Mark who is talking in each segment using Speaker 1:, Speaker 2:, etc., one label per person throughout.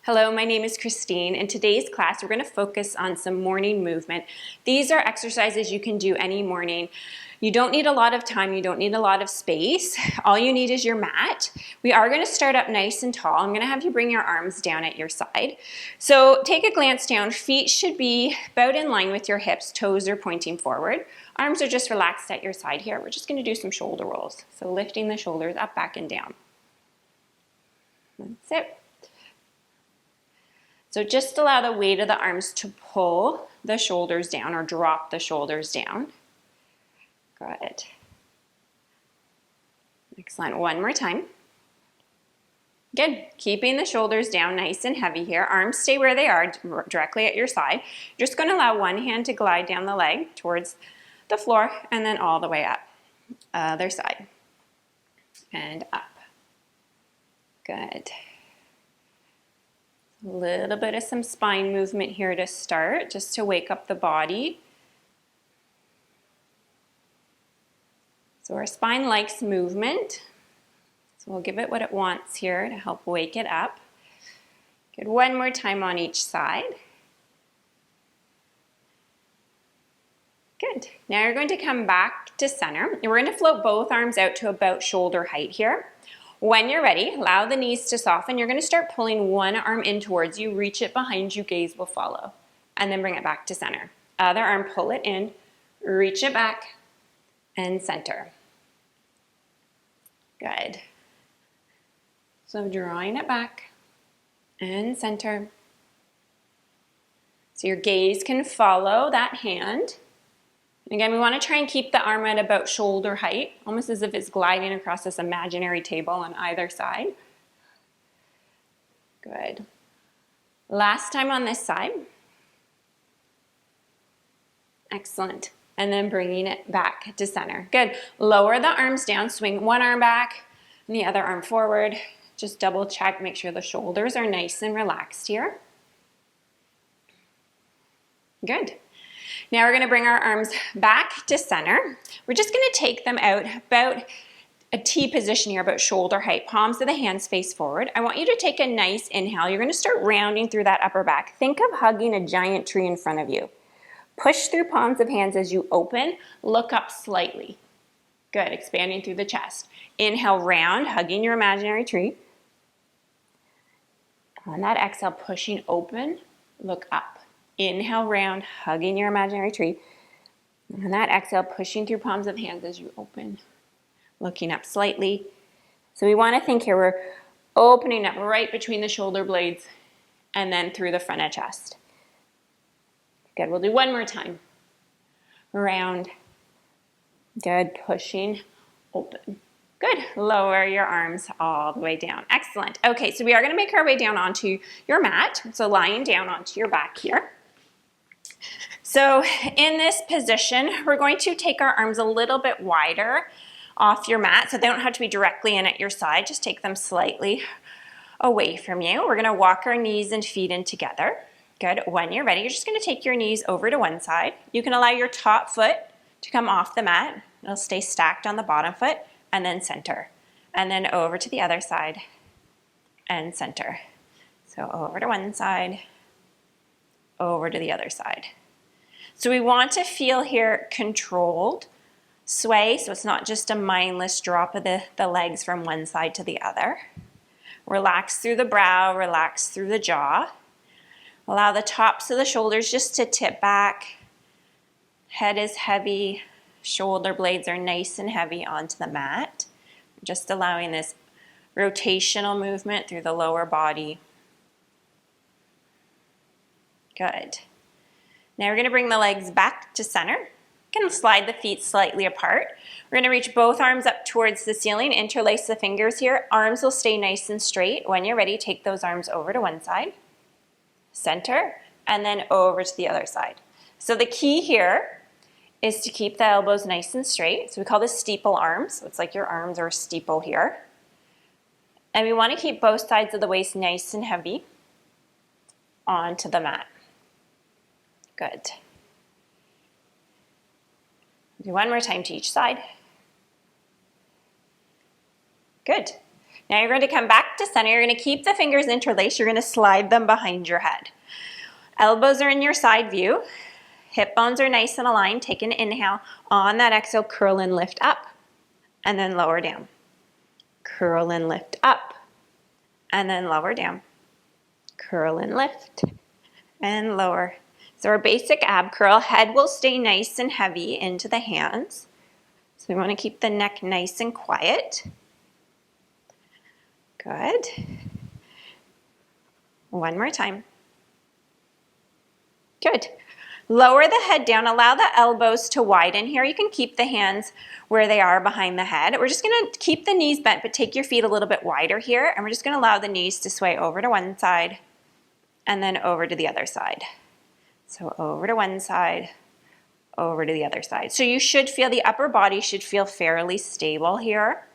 Speaker 1: Hello, my name is Christine. In today's class, we're going to focus on some morning movement. These are exercises you can do any morning. You don't need a lot of time, you don't need a lot of space. All you need is your mat. We are going to start up nice and tall. I'm going to have you bring your arms down at your side. So take a glance down. Feet should be about in line with your hips, toes are pointing forward. Arms are just relaxed at your side here. We're just going to do some shoulder rolls. So lifting the shoulders up, back, and down. That's it. So just allow the weight of the arms to pull the shoulders down or drop the shoulders down. Good. Excellent. One more time. Good. Keeping the shoulders down nice and heavy here. Arms stay where they are, directly at your side. You're just going to allow one hand to glide down the leg towards the floor and then all the way up. Other side. And up. Good. A little bit of some spine movement here to start, just to wake up the body. So our spine likes movement, so we'll give it what it wants here to help wake it up. Good, one more time on each side. Good, now you're going to come back to center, and we're going to float both arms out to about shoulder height here. When you're ready, allow the knees to soften. You're going to start pulling one arm in towards you, reach it behind you, gaze will follow. And then bring it back to center. Other arm, pull it in, reach it back, and center. Good. So drawing it back and center. So your gaze can follow that hand. Again, we want to try and keep the arm at about shoulder height, almost as if it's gliding across this imaginary table on either side. Good. Last time on this side. Excellent. And then bringing it back to center. Good. Lower the arms down, swing one arm back and the other arm forward. Just double check, make sure the shoulders are nice and relaxed here. Good. Now we're going to bring our arms back to center. We're just going to take them out about a T position here, about shoulder height. Palms of the hands face forward. I want you to take a nice inhale. You're going to start rounding through that upper back. Think of hugging a giant tree in front of you. Push through palms of hands as you open. Look up slightly. Good, expanding through the chest. Inhale, round, hugging your imaginary tree. On that exhale, pushing open, look up. Inhale, round, hugging your imaginary tree. And that exhale, pushing through palms of hands as you open, looking up slightly. So we want to think here, we're opening up right between the shoulder blades and then through the front of chest. Good, we'll do one more time. Round. Good, pushing, open. Good, lower your arms all the way down. Excellent. Okay, so we are going to make our way down onto your mat. So lying down onto your back here. So in this position, we're going to take our arms a little bit wider off your mat, so they don't have to be directly in at your side. Just take them slightly away from you. We're going to walk our knees and feet in together. Good. When you're ready, you're just going to take your knees over to one side. You can allow your top foot to come off the mat. It'll stay stacked on the bottom foot, and then center. And then over to the other side and center. So over to one side, over to the other side. So we want to feel here controlled sway, so it's not just a mindless drop of the legs from one side to the other. Relax through the brow, relax through the jaw. Allow the tops of the shoulders just to tip back. Head is heavy, shoulder blades are nice and heavy onto the mat. Just allowing this rotational movement through the lower body. Good. Now we're going to bring the legs back to center. You can slide the feet slightly apart. We're going to reach both arms up towards the ceiling, interlace the fingers here. Arms will stay nice and straight. When you're ready, take those arms over to one side, center, and then over to the other side. So the key here is to keep the elbows nice and straight. So we call this steeple arms. So it's like your arms are a steeple here. And we want to keep both sides of the waist nice and heavy onto the mat. Good. Do one more time to each side. Good. Now you're going to come back to center. You're going to keep the fingers interlaced. You're going to slide them behind your head. Elbows are in your side view. Hip bones are nice and aligned. Take an inhale. On that exhale, curl and lift up, and then lower down. Curl and lift up, and then lower down. Curl and lift, and lower. So our basic ab curl, head will stay nice and heavy into the hands. So we want to keep the neck nice and quiet. Good. One more time. Good. Lower the head down, allow the elbows to widen here. You can keep the hands where they are behind the head. We're just gonna keep the knees bent, but take your feet a little bit wider here, and we're just gonna allow the knees to sway over to one side and then over to the other side. So over to one side, over to the other side. So you should feel the upper body should feel fairly stable here.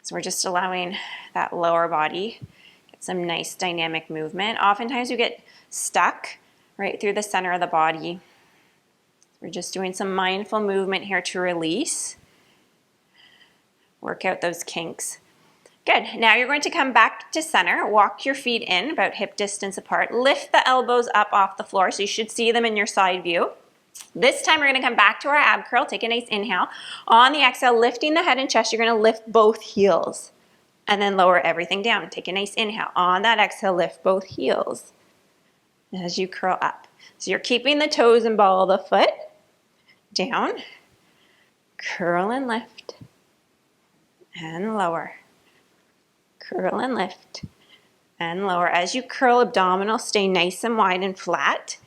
Speaker 1: So we're just allowing that lower body get some nice dynamic movement. Oftentimes we get stuck right through the center of the body. We're just doing some mindful movement here to release. Work out those kinks. Good. Now you're going to come back to center. Walk your feet in about hip distance apart. Lift the elbows up off the floor so you should see them in your side view. This time we're going to come back to our ab curl. Take a nice inhale. On the exhale, lifting the head and chest, you're going to lift both heels and then lower everything down. Take a nice inhale. On that exhale, lift both heels as you curl up. So you're keeping the toes and ball of the foot down. Curl and lift and lower. Curl and lift and lower. As you curl, abdominals stay nice and wide and flat.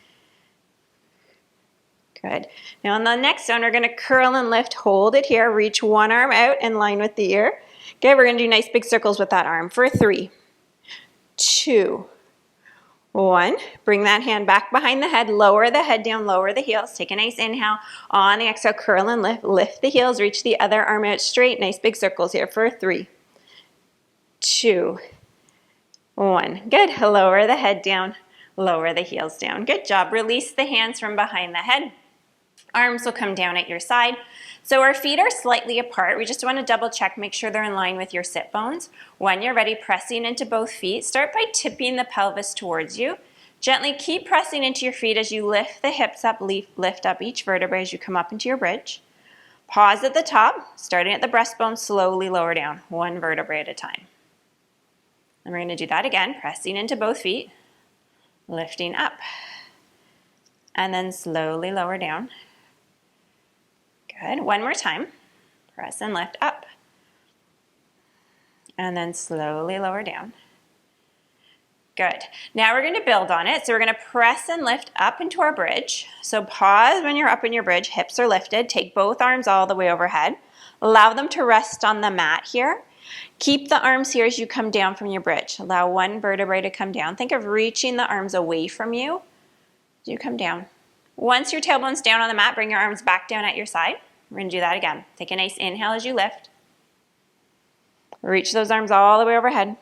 Speaker 1: Good. Now on the next one, we're going to curl and lift. Hold it here. Reach one arm out in line with the ear. Okay, we're going to do nice big circles with that arm for 3, 2, 1. Bring that hand back behind the head. Lower the head down. Lower the heels. Take a nice inhale. On the exhale, curl and lift. Lift the heels. Reach the other arm out straight. Nice big circles here for 3, 2, 1. Good. Lower the head down. Lower the heels down. Good job. Release the hands from behind the head. Arms will come down at your side. So our feet are slightly apart. We just want to double check, make sure they're in line with your sit bones. When you're ready, pressing into both feet. Start by tipping the pelvis towards you. Gently keep pressing into your feet as you lift the hips up, lift up each vertebrae as you come up into your bridge. Pause at the top, starting at the breastbone, slowly lower down, one vertebrae at a time. And we're going to do that again, pressing into both feet, lifting up, and then slowly lower down. Good. One more time. Press and lift up. And then slowly lower down. Good. Now we're going to build on it. So we're going to press and lift up into our bridge. So pause when you're up in your bridge. Hips are lifted. Take both arms all the way overhead. Allow them to rest on the mat here. Keep the arms here as you come down from your bridge. Allow one vertebrae to come down. Think of reaching the arms away from you as you come down. Once your tailbone's down on the mat, bring your arms back down at your side. We're going to do that again. Take a nice inhale as you lift. Reach those arms all the way overhead.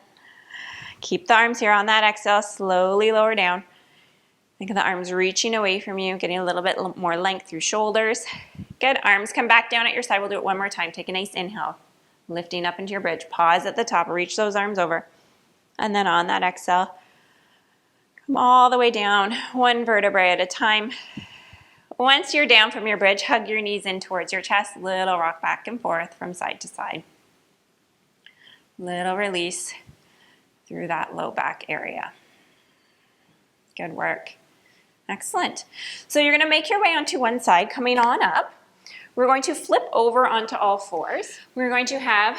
Speaker 1: Keep the arms here on that exhale. Slowly lower down. Think of the arms reaching away from you, getting a little bit more length through shoulders. Good. Arms come back down at your side. We'll do it one more time. Take a nice inhale. Lifting up into your bridge. Pause at the top. Reach those arms over. And then on that exhale, come all the way down, one vertebrae at a time. Once you're down from your bridge, hug your knees in towards your chest. Little rock back and forth from side to side. Little release through that low back area. Good work. Excellent. So you're going to make your way onto one side, coming on up. We're going to flip over onto all fours. We're going to have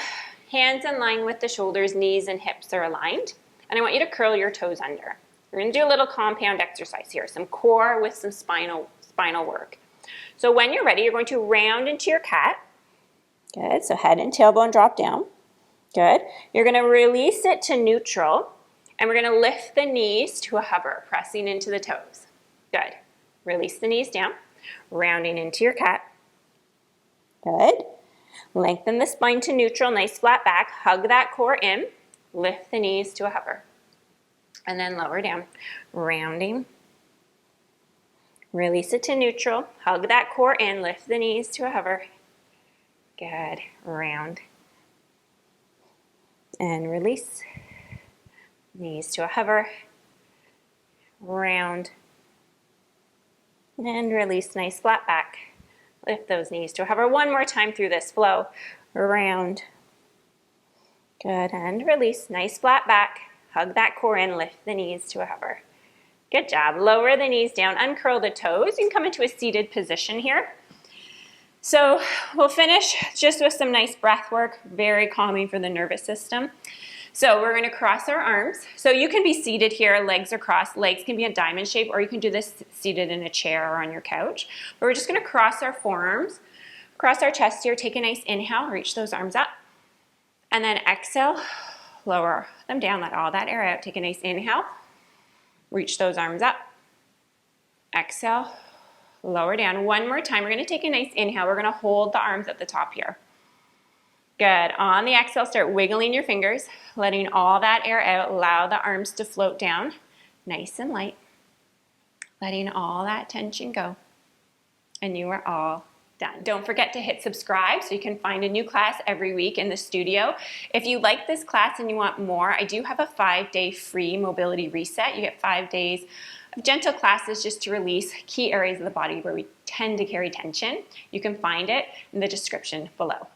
Speaker 1: hands in line with the shoulders, knees and hips are aligned. And I want you to curl your toes under. We're going to do a little compound exercise here, some core with some spinal work. So when you're ready, you're going to round into your cat. Good. So head and tailbone drop down. Good. You're going to release it to neutral, and we're going to lift the knees to a hover, pressing into the toes. Good. Release the knees down, rounding into your cat. Good. Lengthen the spine to neutral, nice flat back. Hug that core in. Lift the knees to a hover. And then lower down, rounding. Release it to neutral. Hug that core in. Lift the knees to a hover. Good. Round. and release. Knees to a hover, round, and release, nice flat back. Lift those knees to a hover. One more time through this flow, round. Good, and release, nice flat back. Hug that core in, lift the knees to a hover. Good job. Lower the knees down, uncurl the toes. You can come into a seated position here. So we'll finish just with some nice breath work, very calming for the nervous system. So we're going to cross our arms. So you can be seated here, legs are crossed. Legs can be a diamond shape, or you can do this seated in a chair or on your couch. But we're just going to cross our forearms, cross our chest here. Take a nice inhale, reach those arms up. And then exhale, lower them down, let all that air out. Take a nice inhale, reach those arms up. Exhale, lower down. One more time. We're going to take a nice inhale. We're going to hold the arms at the top here. Good. On the exhale, start wiggling your fingers, letting all that air out. Allow the arms to float down, nice and light. Letting all that tension go. And you are all done. Don't forget to hit subscribe so you can find a new class every week in the studio. If you like this class and you want more, I do have a 5-day free mobility reset. You get 5 days of gentle classes just to release key areas of the body where we tend to carry tension. You can find it in the description below.